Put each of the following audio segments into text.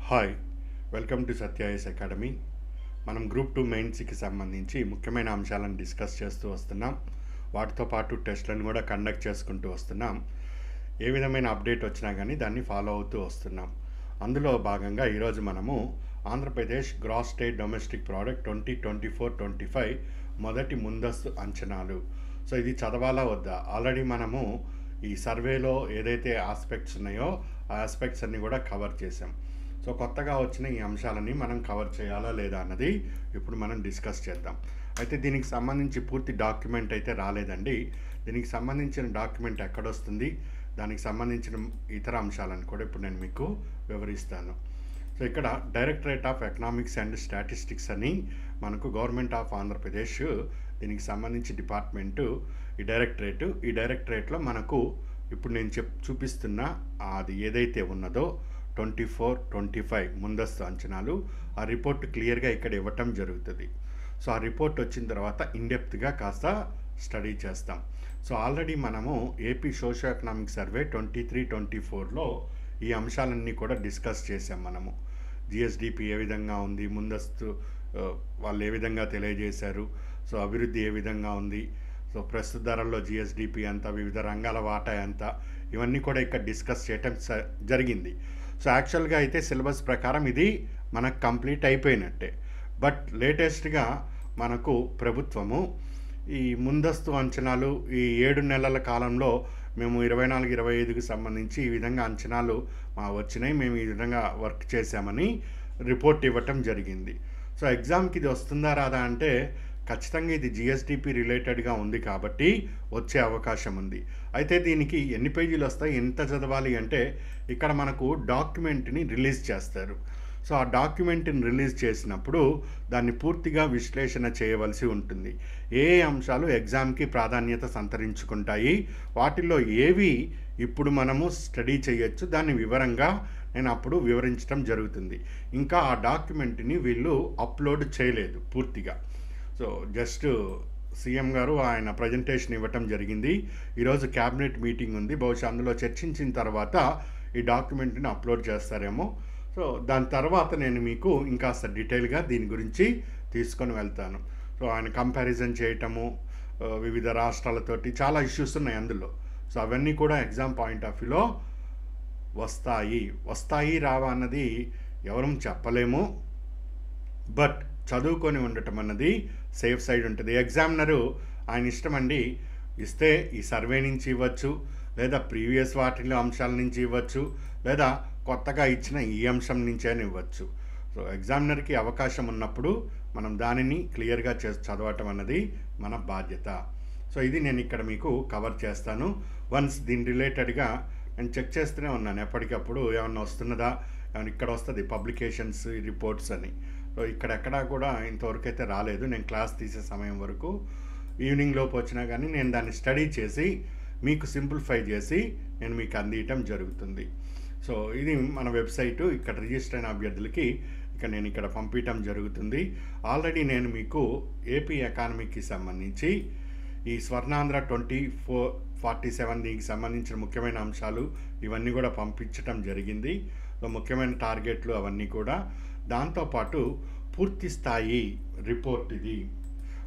Hi, welcome to Satya academy. మనం group 2 మెయిన్స్కి సంబంధించి ముఖ్యమైన అంశాలను డిస్కస్ చేస్తూ వస్తున్నాం. వాటితో పాటు టెస్ట్లను కూడా కండక్ట్ చేసుకుంటూ వస్తున్నాం. ఏ విధమైన అప్డేట్ వచ్చినా కానీ దాన్ని ఫాలో అవుతూ వస్తున్నాం. అందులో భాగంగా ఈరోజు మనము Andhra Pradesh gross state domestic product 2024-25 మొదటి ముందస్తు అంచనాలు. సో ఇది చదవాలా వద్దా? ఆల్రెడీ మనము ఈ సర్వేలో ఏదైతే ఆస్పెక్ట్స్ ఉన్నాయో ఆ ఆస్పెక్ట్స్ అన్నీ కూడా కవర్ చేసాం. సో కొత్తగా వచ్చిన ఈ అంశాలని మనం కవర్ చేయాలా లేదా అన్నది ఇప్పుడు మనం డిస్కస్ చేద్దాం. అయితే దీనికి సంబంధించి పూర్తి డాక్యుమెంట్ అయితే రాలేదండి. దీనికి సంబంధించిన డాక్యుమెంట్ ఎక్కడొస్తుంది, దానికి సంబంధించిన ఇతర అంశాలను కూడా ఇప్పుడు నేను మీకు వివరిస్తాను. సో ఇక్కడ directorate of economics and statistics అని మనకు గవర్నమెంట్ ఆఫ్ ఆంధ్రప్రదేశ్ దీనికి సంబంధించి డిపార్ట్మెంటు ఈ డైరెక్టరేట్లో మనకు ఇప్పుడు నేను చూపిస్తున్న అది ఏదైతే ఉన్నదో 24-25 ముందస్తు అంచనాలు, ఆ రిపోర్ట్ క్లియర్గా ఇక్కడ ఇవ్వటం జరుగుతుంది. సో ఆ రిపోర్ట్ వచ్చిన తర్వాత ఇన్డెప్త్గా కాస్త స్టడీ చేస్తాం. సో ఆల్రెడీ మనము ఏపీ సోషో ఎకనామిక్ సర్వే 23-24లో ఈ అంశాలన్నీ కూడా డిస్కస్ చేసాం. మనము జిఎస్డిపి ఏ విధంగా ఉంది, ముందస్తు వాళ్ళు ఏ విధంగా తెలియజేశారు, సో అభివృద్ధి ఏ విధంగా ఉంది, సో ప్రస్తుత ధరల్లో జిఎస్డిపి ఎంత, వివిధ రంగాల వాటా ఎంత, ఇవన్నీ కూడా ఇక్కడ డిస్కస్ చేయటం జరిగింది. సో యాక్చువల్గా అయితే సిలబస్ ప్రకారం ఇది మనకు కంప్లీట్ అయిపోయినట్టే. బట్ లేటెస్ట్గా మనకు ప్రభుత్వము ఈ ముందస్తు అంచనాలు ఈ 7 నెలల కాలంలో మేము 24-25కి సంబంధించి ఈ విధంగా అంచనాలు వచ్చినాయి, మేము ఈ విధంగా వర్క్ చేశామని రిపోర్ట్ ఇవ్వటం జరిగింది. సో ఎగ్జామ్కి ఇది వస్తుందా రాదా అంటే ఖచ్చితంగా ఇది జిఎస్డిపి రిలేటెడ్గా ఉంది కాబట్టి వచ్చే అవకాశం ఉంది. అయితే దీనికి ఎన్ని పేజీలు వస్తాయి, ఎంత చదవాలి అంటే ఇక్కడ మనకు డాక్యుమెంట్ని రిలీజ్ చేస్తారు. సో ఆ డాక్యుమెంట్ని రిలీజ్ చేసినప్పుడు దాన్ని పూర్తిగా విశ్లేషణ చేయవలసి ఉంటుంది. ఏ అంశాలు ఎగ్జామ్కి ప్రాధాన్యత సంతరించుకుంటాయి, వాటిల్లో ఏవి ఇప్పుడు మనము స్టడీ చేయొచ్చు, దాన్ని వివరంగా నేను అప్పుడు వివరించడం జరుగుతుంది. ఇంకా ఆ డాక్యుమెంట్ని వీళ్ళు అప్లోడ్ చేయలేదు పూర్తిగా. సో జస్ట్ సీఎం గారు ఆయన ప్రజెంటేషన్ ఇవ్వటం జరిగింది. ఈరోజు క్యాబినెట్ మీటింగ్ ఉంది, బహుశా అందులో చర్చించిన తర్వాత ఈ డాక్యుమెంట్ని అప్లోడ్ చేస్తారేమో. సో దాని తర్వాత నేను మీకు ఇంకాస్త డీటెయిల్గా దీని గురించి తీసుకొని వెళ్తాను. సో ఆయన కంపారిజన్ చేయటము వివిధ రాష్ట్రాలతోటి చాలా ఇష్యూస్ ఉన్నాయి అందులో. సో అవన్నీ కూడా ఎగ్జామ్ పాయింట్ ఆఫ్ వ్యూలో వస్తాయి రావా అన్నది ఎవరూ చెప్పలేము. బట్ చదువుకొని ఉండటం అన్నది సేఫ్ సైడ్ ఉంటుంది. ఎగ్జామినరు ఆయన ఇష్టం అండి, ఇస్తే ఈ సర్వే నుంచి ఇవ్వచ్చు, లేదా ప్రీవియస్ వాటిలో అంశాల నుంచి ఇవ్వచ్చు, లేదా కొత్తగా ఇచ్చిన ఈ అంశం నుంచే ఇవ్వచ్చు. సో ఎగ్జామినర్కి అవకాశం ఉన్నప్పుడు మనం దానిని క్లియర్గా చదవటం అన్నది మన బాధ్యత. సో ఇది నేను ఇక్కడ మీకు కవర్ చేస్తాను. వన్స్ దీని రిలేటెడ్గా నేను చెక్ చేస్తూనే ఉన్నాను ఎప్పటికప్పుడు, ఏమన్నా వస్తున్నదా, ఏమైనా ఇక్కడ వస్తుంది పబ్లికేషన్స్ రిపోర్ట్స్ అని. సో ఇక్కడెక్కడా కూడా ఇంతవరకు అయితే రాలేదు. నేను క్లాస్ తీసే సమయం వరకు ఈవినింగ్ లోపు వచ్చినా కానీ నేను దాన్ని స్టడీ చేసి మీకు సింప్లిఫై చేసి నేను మీకు అందించడం జరుగుతుంది. సో ఇది మన వెబ్సైటు. ఇక్కడ రిజిస్టర్ అయిన అభ్యర్థులకి నేను ఇక్కడ పంపించడం జరుగుతుంది. ఆల్రెడీ నేను మీకు ఏపీ ఎకానమీకి సంబంధించి ఈ స్వర్ణాంధ్ర 24-47 దీనికి సంబంధించిన ముఖ్యమైన అంశాలు ఇవన్నీ కూడా పంపించటం జరిగింది. సో ముఖ్యమైన టార్గెట్లు అవన్నీ కూడా, దాంతోపాటు పూర్తి స్థాయి రిపోర్ట్ ఇది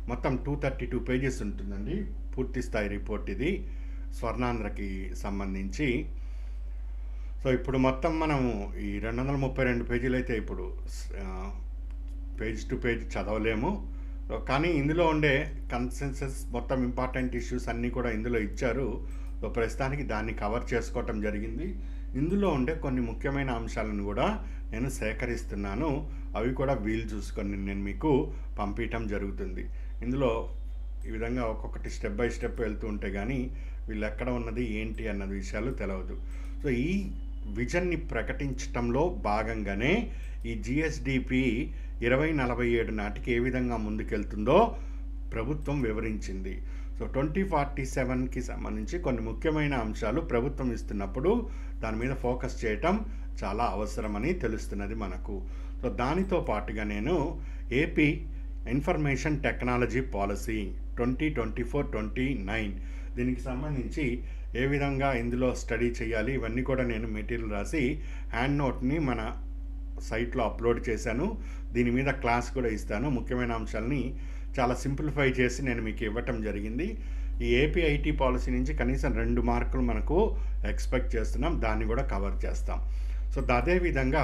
మొత్తం 232 పేజెస్ ఉంటుందండి. పూర్తి స్థాయి రిపోర్ట్ ఇది స్వర్ణాంధ్రకి సంబంధించి. సో ఇప్పుడు మొత్తం మనము ఈ 232 పేజీలు అయితే ఇప్పుడు పేజ్ టు పేజ్ చదవలేము. కానీ ఇందులో ఉండే కన్సెన్సస్ మొత్తం ఇంపార్టెంట్ ఇష్యూస్ అన్నీ కూడా ఇందులో ఇచ్చారు. సో ప్రస్తుతానికి దాన్ని కవర్ చేసుకోవటం జరిగింది. ఇందులో ఉండే కొన్ని ముఖ్యమైన అంశాలను కూడా నేను సేకరిస్తున్నాను. అవి కూడా వీలు చూసుకొని నేను మీకు పంపించటం జరుగుతుంది. ఇందులో ఈ విధంగా ఒక్కొక్కటి స్టెప్ బై స్టెప్ వెళ్తూ ఉంటే కానీ వీళ్ళు ఎక్కడ ఉన్నది ఏంటి అన్న విషయాలు తెలియదు. సో ఈ విజన్ని ప్రకటించటంలో భాగంగానే ఈ జిఎస్డిపి 2047 నాటికి ఏ విధంగా ముందుకెళ్తుందో ప్రభుత్వం వివరించింది. సో 2047కి సంబంధించి కొన్ని ముఖ్యమైన అంశాలు ప్రభుత్వం ఇస్తున్నప్పుడు దాని మీద ఫోకస్ చేయటం చాలా అవసరమని తెలుస్తున్నది మనకు. సో దానితో పాటుగా నేను ఏపీ ఇన్ఫర్మేషన్ టెక్నాలజీ పాలసీ 2024-29 దీనికి సంబంధించి ఏ విధంగా ఇందులో స్టడీ చేయాలి ఇవన్నీ కూడా నేను మెటీరియల్ రాసి హ్యాండ్ నోట్ని మన సైట్లో అప్లోడ్ చేశాను. దీని మీద క్లాస్ కూడా ఇస్తాను. ముఖ్యమైన అంశాలని చాలా సింప్లిఫై చేసి నేను మీకు ఇవ్వటం జరిగింది. ఈ ఏపీ ఐటీ పాలసీ నుంచి కనీసం 2 మార్కులు మనకు ఎక్స్పెక్ట్ చేస్తున్నాం. దాన్ని కూడా కవర్ చేస్తాం. సో అదేవిధంగా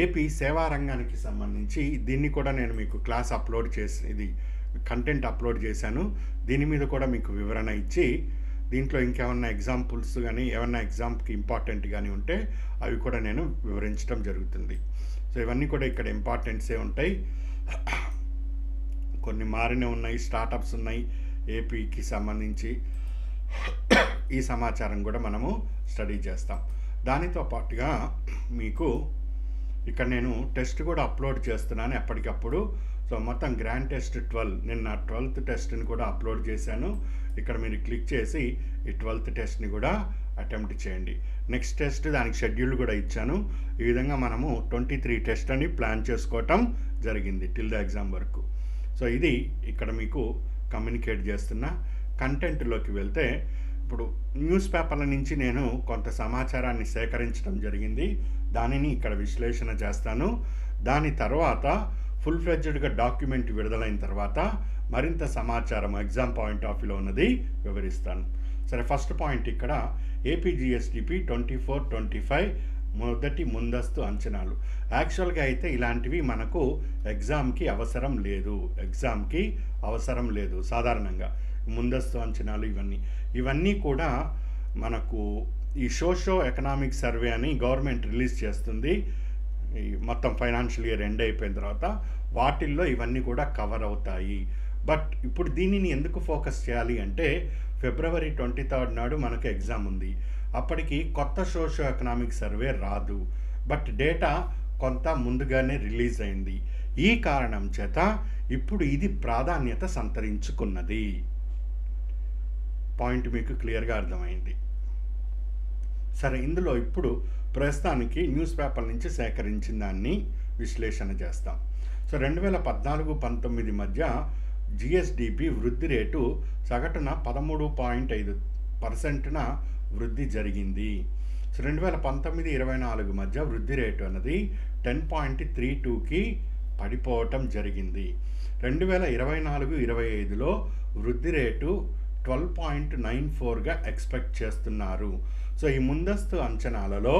ఏపీ సేవా రంగానికి సంబంధించి దీన్ని కూడా నేను మీకు క్లాస్ అప్లోడ్ చేసి ఇది కంటెంట్ అప్లోడ్ చేశాను. దీని మీద కూడా మీకు వివరణ ఇచ్చి దీంట్లో ఇంకేమన్నా ఎగ్జాంపుల్స్ కానీ ఏమన్నా ఎగ్జామ్కి ఇంపార్టెంట్ కానీ ఉంటే అవి కూడా నేను వివరించడం జరుగుతుంది. సో ఇవన్నీ కూడా ఇక్కడ ఇంపార్టెంట్సే ఉంటాయి. కొన్ని మారిన ఉన్నాయి, స్టార్టప్స్ ఉన్నాయి ఏపీకి సంబంధించి. ఈ సమాచారం కూడా మనము స్టడీ చేస్తాం. దానితో పాటుగా మీకు ఇక్కడ నేను టెస్ట్ కూడా అప్లోడ్ చేస్తున్నాను ఎప్పటికప్పుడు. సో మొత్తం గ్రాండ్ టెస్ట్ 12, నిన్న 12th టెస్ట్ని కూడా అప్లోడ్ చేశాను. ఇక్కడ మీరు క్లిక్ చేసి ఈ 12th టెస్ట్ని కూడా అటెంప్ట్ చేయండి. నెక్స్ట్ టెస్ట్ దానికి షెడ్యూల్ కూడా ఇచ్చాను. ఈ విధంగా మనము 23 టెస్ట్ అని ప్లాన్ చేసుకోవటం జరిగింది టిల్ ద ఎగ్జామ్ వరకు. సో ఇది ఇక్కడ మీకు కమ్యూనికేట్ చేస్తున్న కంటెంట్లోకి వెళ్తే, ఇప్పుడు న్యూస్ పేపర్ల నుంచి నేను కొంత సమాచారాన్ని సేకరించడం జరిగింది. దానిని ఇక్కడ విశ్లేషణ చేస్తాను. దాని తర్వాత ఫుల్ ఫ్లెడ్జ్డ్గా డాక్యుమెంట్ విడుదలైన తర్వాత మరింత సమాచారం ఎగ్జామ్ పాయింట్ ఆఫ్ వ్యూలో ఉన్నది వివరిస్తాను. సరే, ఫస్ట్ పాయింట్ ఇక్కడ ఏపీ జిఎస్డిపి 24-25 మొదటి ముందస్తు అంచనాలు. యాక్చువల్గా అయితే ఇలాంటివి మనకు ఎగ్జామ్కి అవసరం లేదు సాధారణంగా. ముందస్తు అంచనాలు ఇవన్నీ కూడా మనకు ఈ సోషో ఎకనామిక్ సర్వే అని గవర్నమెంట్ రిలీజ్ చేస్తుంది. ఈ మొత్తం ఫైనాన్షియల్ ఇయర్ ఎండ్ అయిపోయిన తర్వాత వాటిల్లో ఇవన్నీ కూడా కవర్ అవుతాయి. బట్ ఇప్పుడు దీనిని ఎందుకు ఫోకస్ చేయాలి అంటే February 23 నాడు మనకు ఎగ్జామ్ ఉంది. అప్పటికి కొత్త సోషో ఎకనామిక్ సర్వే రాదు. బట్ డేటా కొంత ముందుగానే రిలీజ్ అయింది. ఈ కారణం చేత ఇప్పుడు ఇది ప్రాధాన్యత సంతరించుకున్నది. పాయింట్ మీకు క్లియర్గా అర్థమైంది. సరే, ఇందులో ఇప్పుడు ప్రస్తుతానికి న్యూస్ పేపర్ నుంచి సేకరించిన దాన్ని విశ్లేషణ చేస్తాం. సో 2014-19 మధ్య జిఎస్డిపి వృద్ధి రేటు సగటున 13.5% వృద్ధి జరిగింది. సో 2019-24 మధ్య వృద్ధి రేటు అన్నది 10.32కి పడిపోవటం జరిగింది. 2024-25లో వృద్ధి రేటు 12.94గా ఎక్స్పెక్ట్ చేస్తున్నారు. సో ఈ ముందస్తు అంచనాలలో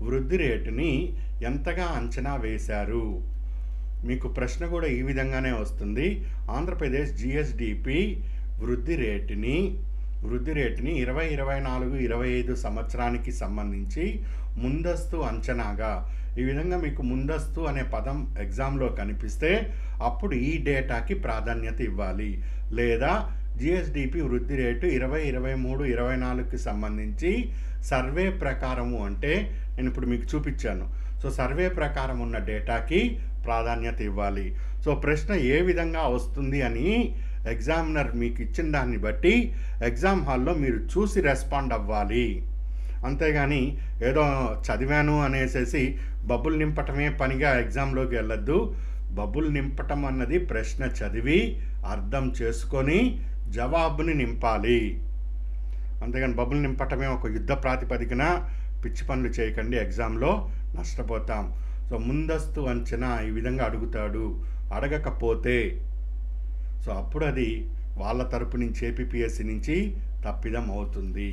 వృద్ధి రేటుని ఎంతగా అంచనా వేశారు? మీకు ప్రశ్న కూడా ఈ విధంగానే వస్తుంది. ఆంధ్రప్రదేశ్ జిఎస్డిపి వృద్ధి రేటుని 2024-25 సంవత్సరానికి సంబంధించి ముందస్తు అంచనాగా, ఈ విధంగా మీకు ముందస్తు అనే పదం ఎగ్జామ్లో కనిపిస్తే అప్పుడు ఈ డేటాకి ప్రాధాన్యత ఇవ్వాలి. లేదా జిఎస్డిపి వృద్ధి రేటు 2023-24కి సంబంధించి సర్వే ప్రకారము అంటే నేను ఇప్పుడు మీకు చూపించాను. సో సర్వే ప్రకారం ఉన్న డేటాకి ప్రాధాన్యత ఇవ్వాలి. సో ప్రశ్న ఏ విధంగా వస్తుంది అని ఎగ్జామినర్ మీకు ఇచ్చిన దాన్ని బట్టి ఎగ్జామ్ హాల్లో మీరు చూసి రెస్పాండ్ అవ్వాలి. అంతేగాని ఏదో చదివాను అనేసి బబుల్ నింపటమే పనిగా ఎగ్జామ్లోకి వెళ్ళొద్దు. బబుల్ నింపటం అన్నది ప్రశ్న చదివి అర్థం చేసుకొని జవాబుని నింపాలి. అంతేగాని బబుల్ నింపటమే ఒక యుద్ధ ప్రాతిపదికన పిచ్చి పనులు చేయకండి, ఎగ్జామ్లో నష్టపోతాం. సో ముందస్తు అంచనా ఈ విధంగా అడుగుతాడు. అడగకపోతే సో అప్పుడు అది వాళ్ళ తరపు నుంచి ఏపీపీఎస్సీ నుంచి తప్పిదం అవుతుంది.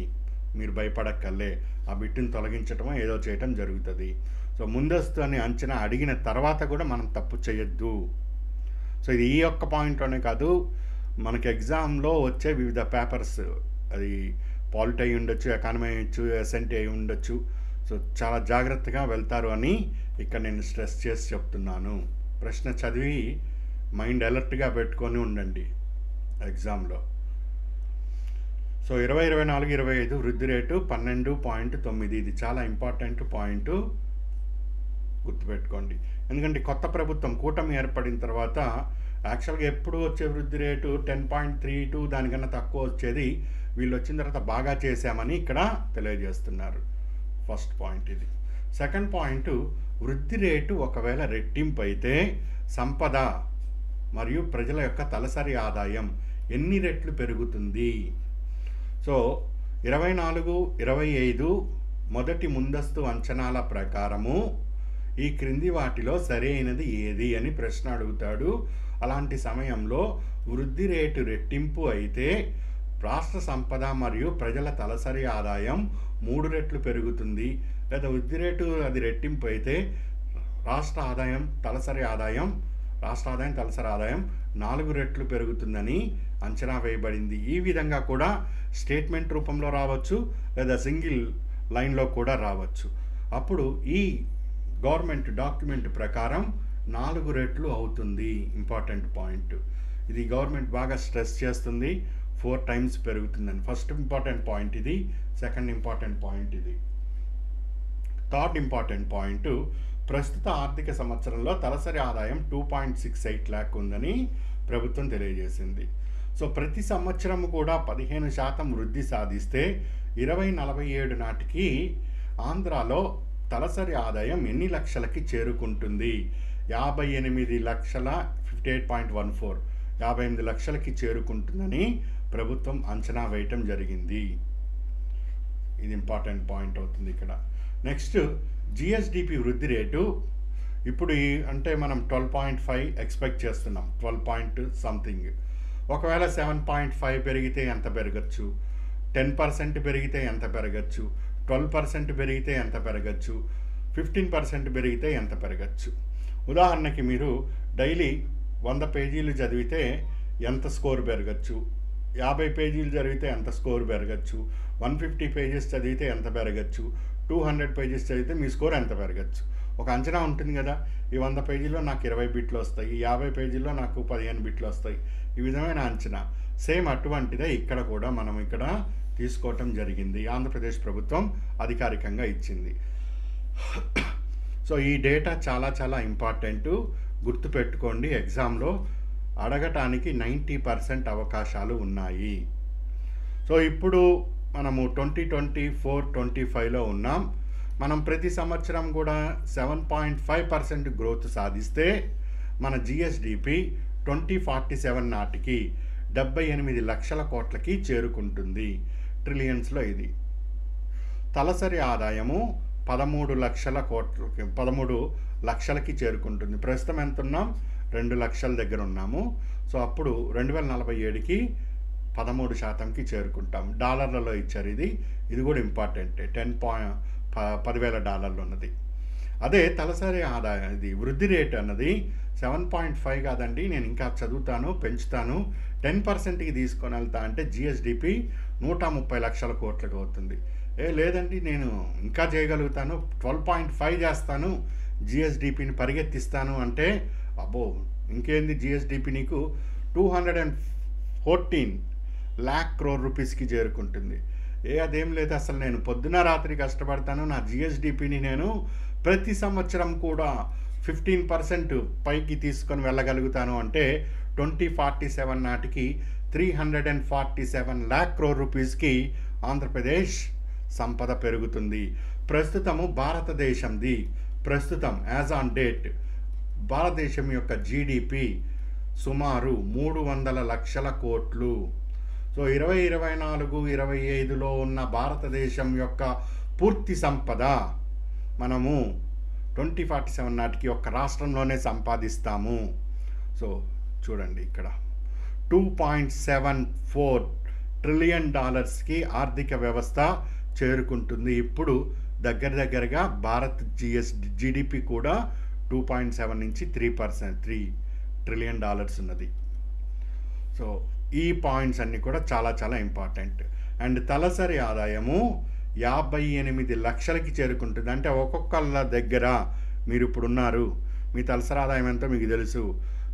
మీరు భయపడక్కర్లే, ఆ బిట్టుని తొలగించటమో ఏదో చేయటం జరుగుతుంది. సో ముందస్తు అని అంచనా అడిగిన తర్వాత కూడా మనం తప్పు చేయొద్దు. సో ఇది ఈ ఒక్క పాయింట్లోనే కాదు, మనకి ఎగ్జామ్లో వచ్చే వివిధ పేపర్స్, అది పాలిటీ అయి ఉండొచ్చు, ఎకానమీ అయ్యొచ్చు, ఎస్ఎన్టీ అయి ఉండొచ్చు. సో చాలా జాగ్రత్తగా వెళ్తారు అని ఇక్కడ నేను స్ట్రెస్ చేసి చెప్తున్నాను. ప్రశ్న చదివి మైండ్ అలర్ట్గా పెట్టుకొని ఉండండి ఎగ్జామ్లో. సో 2024-25 వృద్ధి రేటు 12.9. ఇది చాలా ఇంపార్టెంట్ పాయింట్, గుర్తుపెట్టుకోండి. ఎందుకంటే కొత్త ప్రభుత్వం కూటమి ఏర్పడిన తర్వాత యాక్చువల్గా ఎప్పుడు వచ్చే వృద్ధి రేటు 10.32, దానికన్నా తక్కువ వచ్చేది. వీళ్ళు వచ్చిన తర్వాత బాగా చేశామని ఇక్కడ తెలియజేస్తున్నారు. ఫస్ట్ పాయింట్ ఇది. సెకండ్ పాయింట్, వృద్ధి రేటు ఒకవేళ రెట్టింపు అయితే సంపద మరియు ప్రజల యొక్క తలసరి ఆదాయం ఎన్ని రెట్లు పెరుగుతుంది? సో 24-25 మొదటి ముందస్తు అంచనాల ప్రకారము ఈ క్రింది వాటిలో సరైనది ఏది అని ప్రశ్న అడుగుతాడు. అలాంటి సమయంలో వృద్ధి రేటు రెట్టింపు అయితే రాష్ట్ర సంపద మరియు ప్రజల తలసరి ఆదాయం 3 రెట్లు పెరుగుతుంది. లేదా వృద్ధి రేటు అది రెట్టింపు అయితే రాష్ట్ర ఆదాయం తలసరి ఆదాయం 4 రెట్లు పెరుగుతుందని అంచనా వేయబడింది. ఈ విధంగా కూడా స్టేట్మెంట్ రూపంలో రావచ్చు, లేదా సింగిల్ లైన్లో కూడా రావచ్చు. అప్పుడు ఈ గవర్నమెంట్ డాక్యుమెంట్ ప్రకారం 4 రెట్లు అవుతుంది. ఇంపార్టెంట్ పాయింట్ ఇది, గవర్నమెంట్ బాగా స్ట్రెస్ చేస్తుంది, 4 టైమ్స్ పెరుగుతుందని. ఫస్ట్ ఇంపార్టెంట్ పాయింట్ ఇది. సెకండ్ ఇంపార్టెంట్ పాయింట్ ఇది. థర్డ్ ఇంపార్టెంట్ పాయింట్, ప్రస్తుత ఆర్థిక సంవత్సరంలో తలసరి ఆదాయం 2.68 lakh ఉందని ప్రభుత్వం తెలియజేసింది. సో ప్రతి సంవత్సరం కూడా 15% వృద్ధి సాధిస్తే 2047 నాటికి ఆంధ్రాలో తలసరి ఆదాయం ఎన్ని లక్షలకి చేరుకుంటుంది? 58 లక్షలకి చేరుకుంటుందని ప్రభుత్వం అంచనా వేయటం జరిగింది. ఇది ఇంపార్టెంట్ పాయింట్ అవుతుంది ఇక్కడ. నెక్స్ట్, జిఎస్డిపి వృద్ధి రేటు ఇప్పుడు అంటే మనం 12.5 ఎక్స్పెక్ట్ చేస్తున్నాం, 12 సంథింగ్. ఒకవేళ 7.5 పెరిగితే ఎంత పెరగచ్చు? 10% పెరిగితే ఎంత పెరగచ్చు? 12% పెరిగితే ఎంత పెరగచ్చు? 15% పెరిగితే ఎంత పెరగచ్చు? ఉదాహరణకి మీరు డైలీ 100 పేజీలు చదివితే ఎంత స్కోర్ పెరగచ్చు? 50 పేజీలు చదివితే ఎంత స్కోర్ పెరగచ్చు? 150 పేజెస్ చదివితే ఎంత పెరగచ్చు? 200 పేజెస్ చదివితే మీ స్కోర్ ఎంత పెరగచ్చు? ఒక అంచనా ఉంటుంది కదా. ఈ 100 పేజీల్లో నాకు 20 బిట్లు వస్తాయి, ఈ 50 పేజీల్లో నాకు 15 బిట్లు వస్తాయి. ఈ విధమైన అంచనా సేమ్ అటువంటిదే ఇక్కడ కూడా మనం ఇక్కడ తీసుకోవటం జరిగింది. ఆంధ్రప్రదేశ్ ప్రభుత్వం అధికారికంగా ఇచ్చింది. సో ఈ డేటా చాలా చాలా ఇంపార్టెంట్, గుర్తుపెట్టుకోండి. ఎగ్జామ్లో అడగటానికి 90% అవకాశాలు ఉన్నాయి. సో ఇప్పుడు మనము 2024-25లో ఉన్నాం. మనం ప్రతి సంవత్సరం కూడా 7.5% గ్రోత్ సాధిస్తే మన జిఎస్డిపి 2047 నాటికి 78 లక్షల కోట్లకి చేరుకుంటుంది. ట్రిలియన్స్లో ఇది. తలసరి ఆదాయము 13 లక్షలకి చేరుకుంటుంది. ప్రస్తుతం ఎంత ఉన్నాం? 2 లక్షల దగ్గర ఉన్నాము. సో అప్పుడు 2047కి 13%కి చేరుకుంటాం. డాలర్లలో ఇచ్చారు ఇది. ఇది కూడా ఇంపార్టెంటే. $10,000 ఉన్నది. అదే తలసరి ఆదాయం, ఇది వృద్ధి రేటు అన్నది 7.5 కాదండి, నేను ఇంకా చదువుతాను, పెంచుతాను, 10%కి తీసుకొని వెళ్తా అంటే జిఎస్డిపి 130 లక్షల కోట్లకు అవుతుంది. లేదండి నేను ఇంకా చేయగలుగుతాను, 12.5 చేస్తాను, జిఎస్డిపిని పరిగెత్తిస్తాను అంటే అబ్బో ఇంకేంది, జిఎస్డిపి నీకు 214 lakh crore రూపీస్కి చేరుకుంటుంది. అదేం లేదు, అసలు నేను పొద్దున రాత్రి కష్టపడతాను, నా జిఎస్డిపిని నేను ప్రతి సంవత్సరం కూడా 15% పైకి తీసుకొని వెళ్ళగలుగుతాను అంటే 2047 నాటికి 347 lakh crore రూపీస్కి ఆంధ్రప్రదేశ్ సంపద పెరుగుతుంది. ప్రస్తుతము భారతదేశంది, ప్రస్తుతం యాజ్ ఆన్ డేట్ భారతదేశం యొక్క జీడిపి సుమారు 300 లక్షల కోట్లు. సో 2024-25లో ఉన్న భారతదేశం యొక్క పూర్తి సంపద మనము 2047 నాటికి ఒక్క రాష్ట్రంలోనే సంపాదిస్తాము. సో చూడండి ఇక్కడ $2.74 ట్రిలియన్ ఆర్థిక వ్యవస్థ చేరుకుంటుంది. ఇప్పుడు దగ్గరగా భారత్ జీడిపి కూడా 2.7 నుంచి 3% $3 ట్రిలియన్ ఉన్నది. సో ఈ పాయింట్స్ అన్నీ కూడా చాలా చాలా ఇంపార్టెంట్. అండ్ తలసరి ఆదాయము 58 లక్షలకి చేరుకుంటుంది. అంటే ఒక్కొక్కళ్ళ దగ్గర మీరు ఇప్పుడు ఉన్నారు, మీ తలసరి ఆదాయం ఎంతో మీకు తెలుసు.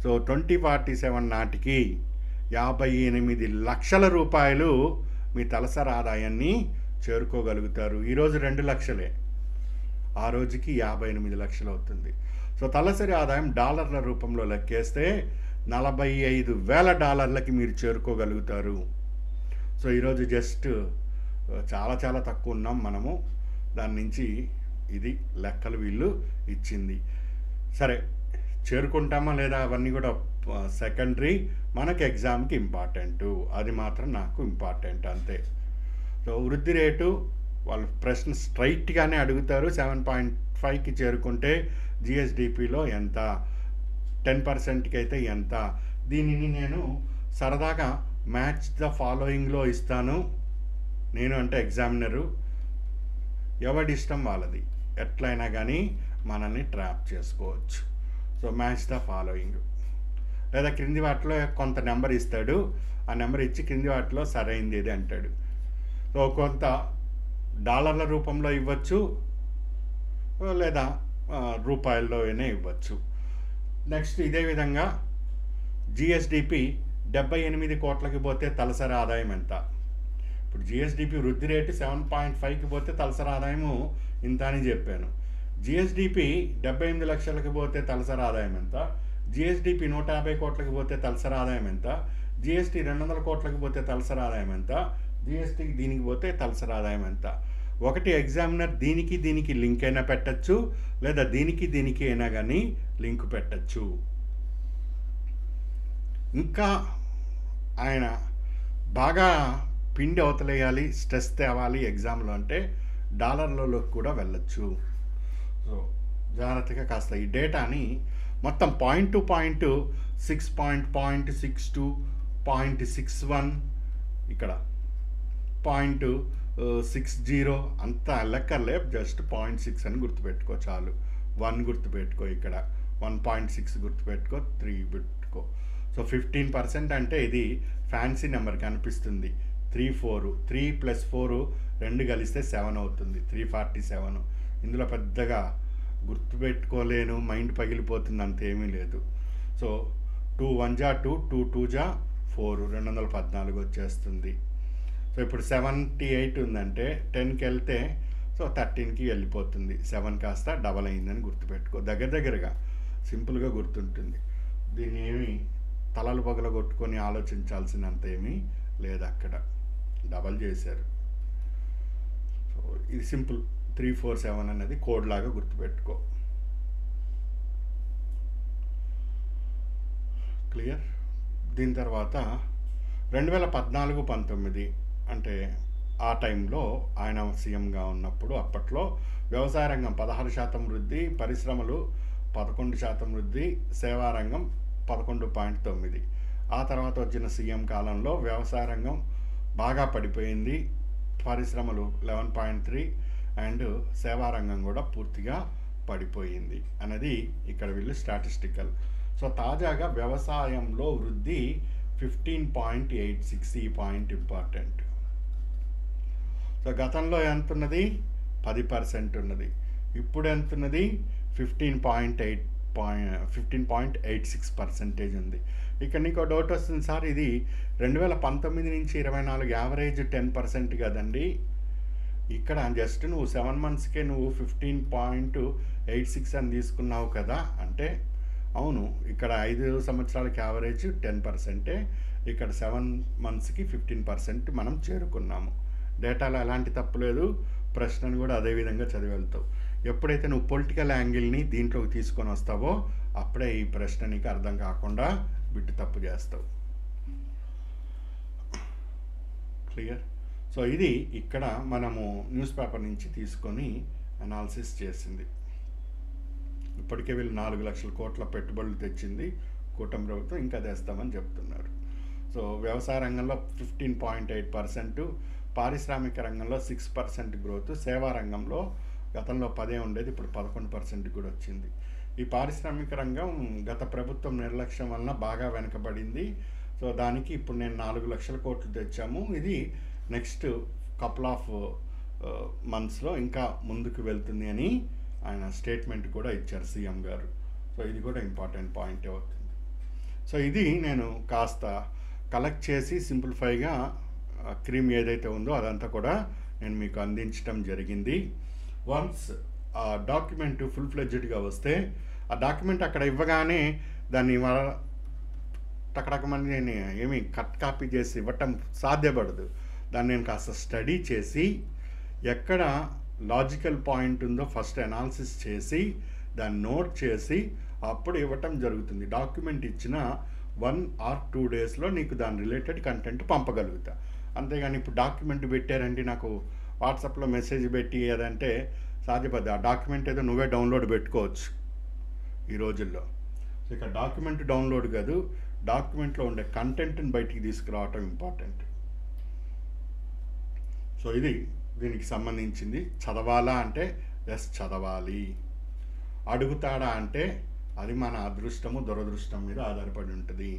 సో 2047 నాటికి 58 లక్షల రూపాయలు మీ తలసరి ఆదాయాన్ని చేరుకోగలుగుతారు. ఈరోజు 2 లక్షలే, ఆ రోజుకి 58 లక్షలు అవుతుంది. సో తలసరి ఆదాయం డాలర్ల రూపంలో లెక్కేస్తే $45,000 మీరు చేరుకోగలుగుతారు. సో ఈరోజు జస్ట్ చాలా చాలా తక్కువ ఉన్నాం మనము. దాని నుంచి ఇది లెక్కలు వీళ్ళు ఇచ్చింది. సరే, చేరుకుంటామా లేదా అవన్నీ కూడా సెకండరీ, మనకి ఎగ్జామ్కి ఇంపార్టెంటు, అది మాత్రం నాకు ఇంపార్టెంట్ అంతే. సో వృద్ధి రేటు వాళ్ళు ప్రశ్న స్ట్రైట్గానే అడుగుతారు. 7.5కి చేరుకుంటే జిఎస్డిపిలో ఎంత, 10%కి అయితే ఎంత. దీనిని నేను సరదాగా మ్యాచ్ ద ఫాలోయింగ్లో ఇస్తాను. నేను అంటే ఎగ్జామినరు, ఎవడి ఇష్టం వాళ్ళది, ఎట్లయినా కానీ మనల్ని ట్రాప్ చేసుకోవచ్చు. సో మ్యాచ్ ద ఫాలోయింగ్, లేదా క్రింది వాటిలో కొంత నెంబర్ ఇస్తాడు, ఆ నెంబర్ ఇచ్చి క్రింది వాటిలో సరైంది ఇది అంటాడు. సో కొంత డాలర్ల రూపంలో ఇవ్వచ్చు, లేదా రూపాయల్లోనే ఇవ్వచ్చు. నెక్స్ట్ ఇదే విధంగా జిఎస్డిపి 78 కోట్లకి పోతే తలసరి ఆదాయం ఎంత. ఇప్పుడు జిఎస్డిపి వృద్ధి రేటు 7.5కి పోతే తలసరి ఆదాయము ఇంత అని చెప్పాను. జిఎస్డిపి 78 లక్షలకి పోతే తలసరి ఆదాయం ఎంత, జిఎస్డిపి 150 కోట్లకి పోతే తలసరి ఆదాయం ఎంత, జిఎస్టి 200 కోట్లకి పోతే తలసరి ఆదాయం ఎంత, జిఎస్టికి దీనికి పోతే తలసరి ఆదాయం ఎంత. ఒకటి ఎగ్జామినర్ దీనికి లింక్ అయినా పెట్టచ్చు, లేదా దీనికి అయినా కానీ లింక్ పెట్టచ్చు. ఇంకా ఆయన బాగా పిండి అవతలేయాలి, స్ట్రెస్ తేవాలి ఎగ్జామ్లో అంటే డాలర్లలో కూడా వెళ్ళచ్చు. సో జాగ్రత్తగా కాస్త ఈ డేటాని మొత్తం పాయింట్ టు పాయింట్ 6.62, 0.61, ఇక్కడ 0.60 అంత లెక్కర్లే, జస్ట్ 0.6 అని గుర్తుపెట్టుకో చాలు. 1 గుర్తుపెట్టుకో, ఇక్కడ 1.6 గుర్తుపెట్టుకో, 3 పెట్టుకో. సో 15% అంటే ఇది ఫ్యాన్సీ నెంబర్ కనిపిస్తుంది. 3 + 4 2 కలిస్తే 7 అవుతుంది, 347. ఇందులో పెద్దగా గుర్తుపెట్టుకోలేను, మైండ్ పగిలిపోతుంది అంతేమీ లేదు. సో 2 1 జా 2, 2 2 జా 4, 214 వచ్చేస్తుంది. సో ఇప్పుడు 78 ఉందంటే 10కి వెళ్తే సో 13కి వెళ్ళిపోతుంది. 7 కాస్త డబల్ అయిందని గుర్తుపెట్టుకో, దగ్గరగా సింపుల్గా గుర్తుంటుంది. దీన్ని ఏమి తలలు పగల కొట్టుకొని ఆలోచించాల్సినంత ఏమీ లేదు, అక్కడ డబల్ చేశారు. సో ఇది సింపుల్ 347 అనేది కోడ్ లాగా గుర్తుపెట్టుకో. క్లియర్. దీని తర్వాత 2014-19 అంటే ఆ టైంలో ఆయన సీఎంగా ఉన్నప్పుడు అప్పట్లో వ్యవసాయ రంగం 16% వృద్ధి, పరిశ్రమలు 11% వృద్ధి, సేవా రంగం 11.9. ఆ తర్వాత వచ్చిన సీఎం కాలంలో వ్యవసాయ రంగం బాగా పడిపోయింది, పరిశ్రమలు 11.3 అండ్ సేవా రంగం కూడా పూర్తిగా పడిపోయింది అనేది ఇక్కడ వీళ్ళు స్టాటిస్టికల్. సో తాజాగా వ్యవసాయంలో వృద్ధి 15.86, ఈ పాయింట్ ఇంపార్టెంట్. సో గతంలో ఎంత ఉన్నది, 10% ఉన్నది, ఇప్పుడు ఎంత ఉన్నది 15.86% ఉంది. ఇక్కడ నీకు డౌట్ వస్తుంది, సార్ ఇది 2019 నుంచి 24 యావరేజ్ 10% కదండి, ఇక్కడ జస్ట్ నువ్వు 7 మంత్స్కే నువ్వు 15.86 అని తీసుకున్నావు కదా అంటే, అవును, ఇక్కడ 5 సంవత్సరాలకి యావరేజ్ 10%, ఇక్కడ 7 మంత్స్కి 15% మనం చేరుకున్నాము. డేటాలో ఎలాంటి తప్పు లేదు, ప్రశ్నను కూడా అదేవిధంగా చదివి వెళ్తావు. ఎప్పుడైతే నువ్వు పొలిటికల్ యాంగిల్ని దీంట్లోకి తీసుకొని వస్తావో అప్పుడే ఈ ప్రశ్న నీకు అర్థం కాకుండా బిడ్డ తప్పు చేస్తావు. క్లియర్. సో ఇది ఇక్కడ మనము న్యూస్ పేపర్ నుంచి తీసుకొని అనాలిసిస్ చేసింది. ఇప్పటికే వీళ్ళు 4 లక్షల కోట్ల పెట్టుబడులు తెచ్చింది కూటమి ప్రభుత్వం, ఇంకా తెస్తామని చెప్తున్నారు. సో వ్యవసాయ రంగంలో 15.8%, పారిశ్రామిక రంగంలో 6% గ్రోత్, సేవా రంగంలో గతంలో 10 ఉండేది, ఇప్పుడు 11% కూడా వచ్చింది. ఈ పారిశ్రామిక రంగం గత ప్రభుత్వం నిర్లక్ష్యం వలన బాగా వెనకబడింది. సో దానికి ఇప్పుడు నేను 4 లక్షల కోట్లు తెచ్చాము, ఇది నెక్స్ట్ కపుల్ ఆఫ్ మంత్స్లో ఇంకా ముందుకు వెళ్తుంది అని ఆయన స్టేట్మెంట్ కూడా ఇచ్చారు సీఎం గారు. సో ఇది కూడా ఇంపార్టెంట్ పాయింట్ అవుతుంది. సో ఇది నేను కాస్త కలెక్ట్ చేసి సింప్లిఫైగా క్రీమ్ ఏదైతే ఉందో అదంతా కూడా నేను మీకు అందించడం జరిగింది. వన్స్ ఆ డాక్యుమెంట్ ఫుల్ ఫ్లెడ్జ్డ్గా వస్తే, ఆ డాక్యుమెంట్ అక్కడ ఇవ్వగానే దాన్ని టకటకమని నేను ఏమి కట్ కాపీ చేసి ఇవ్వటం సాధ్యపడదు. దాన్ని నేను కాస్త స్టడీ చేసి ఎక్కడ లాజికల్ పాయింట్ ఉందో ఫస్ట్ అనాలిసిస్ చేసి దాన్ని నోట్ చేసి అప్పుడు ఇవ్వటం జరుగుతుంది. డాక్యుమెంట్ ఇచ్చిన 1 or 2 డేస్లో నీకు దాని రిలేటెడ్ కంటెంట్ పంపగలుగుతా. అంతేగాని ఇప్పుడు డాక్యుమెంట్ పెట్టారంటే నాకు వాట్సాప్లో మెసేజ్ పెట్టి ఏదంటే సాధ్యపడదు. ఆ డాక్యుమెంట్ ఏదో నువ్వే డౌన్లోడ్ పెట్టుకోవచ్చు, ఈ రోజుల్లో. సో ఇక డాక్యుమెంట్ డౌన్లోడ్ కాదు, డాక్యుమెంట్లో ఉండే కంటెంట్ని బయటికి తీసుకురావటం ఇంపార్టెంట్. సో ఇది దీనికి సంబంధించింది. చదవాలా అంటే ఎస్ చదవాలి. అడుగుతాడా అంటే అది మన అదృష్టము దురదృష్టం మీద ఆధారపడి ఉంటుంది.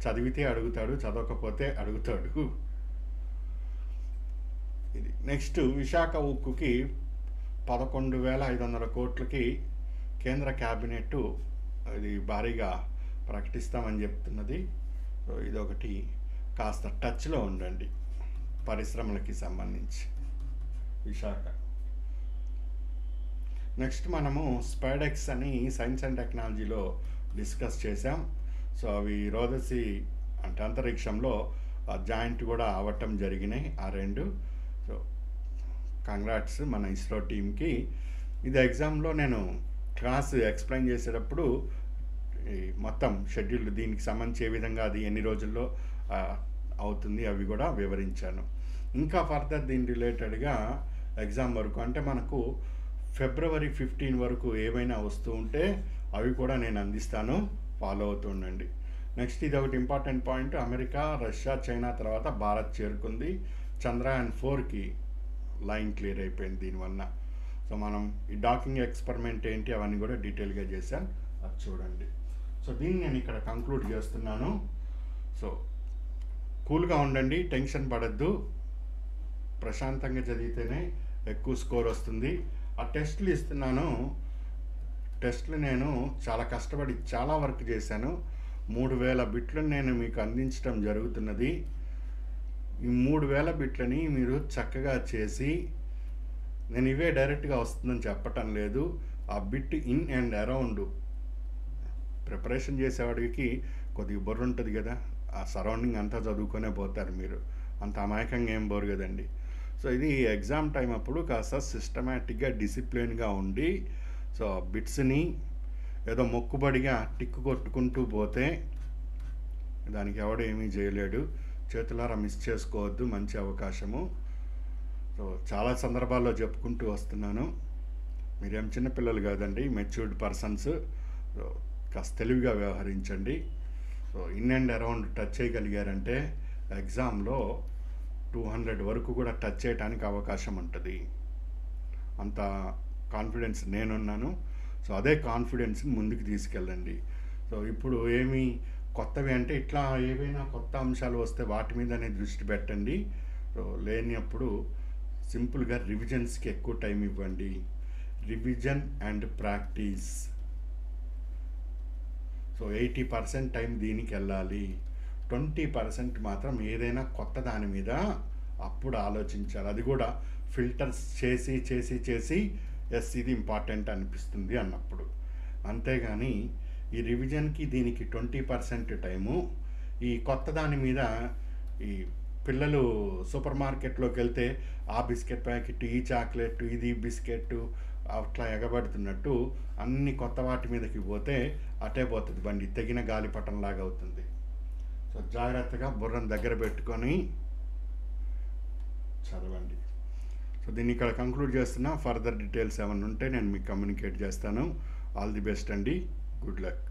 చదివితే అడుగుతాడు, చదవకపోతే అడుగుతాడు. ఇది నెక్స్ట్ విశాఖ ఉక్కుకి 11,500 కోట్లకి కేంద్ర క్యాబినెట్ ఇది భారీగా ప్రకటిస్తామని చెప్తున్నది. సో ఇదొకటి కాస్త టచ్లో ఉండండి పరిశ్రమలకి సంబంధించి విశాఖ. నెక్స్ట్ మనము స్పైడెక్స్ అని సైన్స్ అండ్ టెక్నాలజీలో డిస్కస్ చేసాం. సో అవి రోదసి అంటే అంతరిక్షంలో జాయింట్ కూడా అవ్వటం జరిగినాయి ఆ రెండు. సో కంగ్రాట్స్ మన ఇస్రో టీమ్కి. ఇది ఎగ్జామ్లో నేను క్లాస్ ఎక్స్ప్లెయిన్ చేసేటప్పుడు మొత్తం షెడ్యూల్ దీనికి సంబంధించి ఏ విధంగా అది ఎన్ని రోజుల్లో అవుతుంది అవి కూడా వివరించాను. ఇంకా ఫర్దర్ దీని రిలేటెడ్గా ఎగ్జామ్ వరకు అంటే మనకు February 15 వరకు ఏమైనా వస్తూ ఉంటే అవి కూడా నేను అందిస్తాను, ఫాలో అవుతూ ఉండండి. నెక్స్ట్ ఇది ఒకటి important point. America, Russia, China తర్వాత భారత్ చేరుకుంది. చంద్రయాన్ 4కి లైన్ క్లియర్ అయిపోయింది దీనివల్ల. సో మనం ఈ డాకింగ్ ఎక్స్పెరిమెంట్ ఏంటి అవన్నీ కూడా డీటెయిల్గా చేశాను, అది చూడండి. సో దీన్ని నేను ఇక్కడ కంక్లూడ్ చేస్తున్నాను. సో కూల్గా ఉండండి, టెన్షన్ పడద్దు, ప్రశాంతంగా చదివితేనే ఎక్కువ స్కోర్ వస్తుంది. ఆ టెస్టులు ఇస్తున్నాను, టెస్టులు నేను చాలా కష్టపడి చాలా వర్క్ చేశాను. 3,000 బిట్లను నేను మీకు అందించడం జరుగుతున్నది. ఈ 3,000 బిట్లని మీరు చక్కగా చేసి, నేను ఇవే డైరెక్ట్గా వస్తుందని చెప్పటం లేదు, ఆ bit in and around preparation చేసేవాడికి కొద్దిగా బుర్ర ఉంటుంది కదా, ఆ సరౌండింగ్ అంతా చదువుకొనే పోతారు మీరు, అంత అమాయకంగా ఏం పోరు కదండి. సో ఇది ఎగ్జామ్ టైం అప్పుడు కాస్త సిస్టమేటిక్గా డిసిప్లిన్గా ఉండి, సో బిట్స్ని ఏదో మొక్కుబడిగా టిక్కు కొట్టుకుంటూ పోతే దానికి ఎవడు ఏమీ చేయలేడు. చేతులారా మిస్ చేసుకోవద్దు, మంచి అవకాశము. సో చాలా సందర్భాల్లో చెప్పుకుంటూ వస్తున్నాను, మీరేం చిన్నపిల్లలు కాదండి, మెచ్యూర్డ్ పర్సన్స్. సో కాస్త తెలివిగా వ్యవహరించండి. So in and around touch చేయగలిగారంటే ఎగ్జామ్లో 200 వరకు కూడా టచ్ చేయడానికి అవకాశం ఉంటుంది. అంత కాన్ఫిడెన్స్ నేనున్నాను. సో అదే కాన్ఫిడెన్స్ని ముందుకు తీసుకెళ్ళండి. సో ఇప్పుడు ఏమి కొత్తవి అంటే ఇట్లా ఏవైనా కొత్త అంశాలు వస్తే వాటి మీదనే దృష్టి పెట్టండి. సో లేనప్పుడు సింపుల్గా రివిజన్స్కి ఎక్కువ టైం ఇవ్వండి. Revision and practice. So 80% time దీనికి వెళ్ళాలి, 20% మాత్రం ఏదైనా కొత్త దాని మీద అప్పుడు ఆలోచించాలి. అది కూడా ఫిల్టర్స్ చేసి చేసి చేసి ఎస్ ఇది ఇంపార్టెంట్ అనిపిస్తుంది అన్నప్పుడు. అంతేగాని ఈ రివిజన్కి దీనికి 20% టైము, ఈ కొత్త దాని మీద ఈ పిల్లలు సూపర్ మార్కెట్లోకి వెళ్తే ఆ బిస్కెట్ ప్యాకెట్, ఈ చాక్లెట్, ఇది బిస్కెట్ అట్లా ఎగబడుతున్నట్టు అన్ని కొత్త వాటి మీదకి పోతే అటే పోతుంది బండి, తెగిన గాలిపటంలాగా అవుతుంది. సో జాగ్రత్తగా బుర్రను దగ్గర పెట్టుకొని చదవండి. సో దీన్ని ఇక్కడ కంక్లూడ్ చేస్తున్నా. ఫర్దర్ డీటెయిల్స్ ఏమైనా ఉంటే నేను మీకు కమ్యూనికేట్ చేస్తాను. ఆల్ ది బెస్ట్ అండి, గుడ్ లక్.